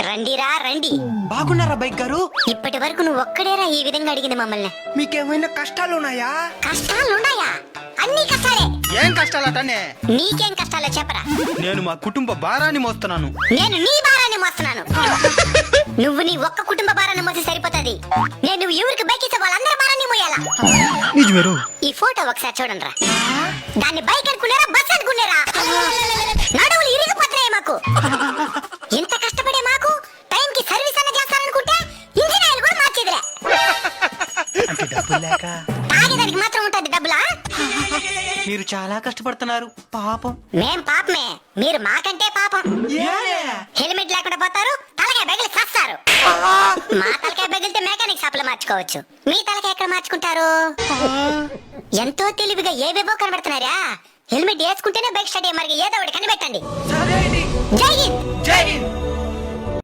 రండిరా రండి. బాగున్నారా బైక్ గారు? ఇప్పటి వరకు నువ్వు ఒక్కడేరా ఈ విధంగా అడిగింది మమ్మల్ని. మీకేమైనా కష్టాలు ఉన్నాయా? కష్టాలున్నాయా? అన్ని కష్టాలే. ఏం కష్టాలటనే? నీకేం కష్టాలో చెప్పరా. నేను మా కుటుంబ భారాన్ని మోస్తున్నాను. నేను నీ భారాన్ని మోస్తున్నాను. నువ్వు నీ ఒక్క కుటుంబ భారాన్ని మోసి సరిపోతుంది. నేను ఎవరికి బైక్ ఇస్తే వాళ్ళందరి భారాన్ని మోయాలా? నిజమేరు. ఈ ఫోటో ఒకసారి చూడండి రా. దాన్ని బైక్ అనుకున్నారా బస్ అనుకున్నారా? నడువులు ఇరిగిపోతున్నాయి మాకు. ఇంత కష్టపడే మాకు టైంకి సర్వీస్ అన్న చేస్తారనుకుంటే ఇంజిన్ ఆయిల్ కూడా మార్చేదిలే. అంటే డబ్బులు లేక తాగేదానికి మాత్రం ఉంటుంది డబ్బులా? మీరు చాలా కష్టపడుతున్నారు పాపం. మేం పాపమే, మీరు మాకంటే పాపం. హెల్మెట్ లేకుండా పోతారు, తలకాయ బెగిలి చస్తారు. మా తలకాయ బెగిలితే మెకానిక్ షాప్ లో మార్చుకోవచ్చు, మీ తలకాయ ఎక్కడ మార్చుకుంటారు? ఎంతో తెలివిగా ఏవేవో కనబడుతున్నారా. హెల్మెట్ వేసుకుంటేనే బైక్ స్టార్ట్ అయ్యే మరి ఏదో ఒకటి కనిపెట్టండి. జై హింద్. జై హింద్.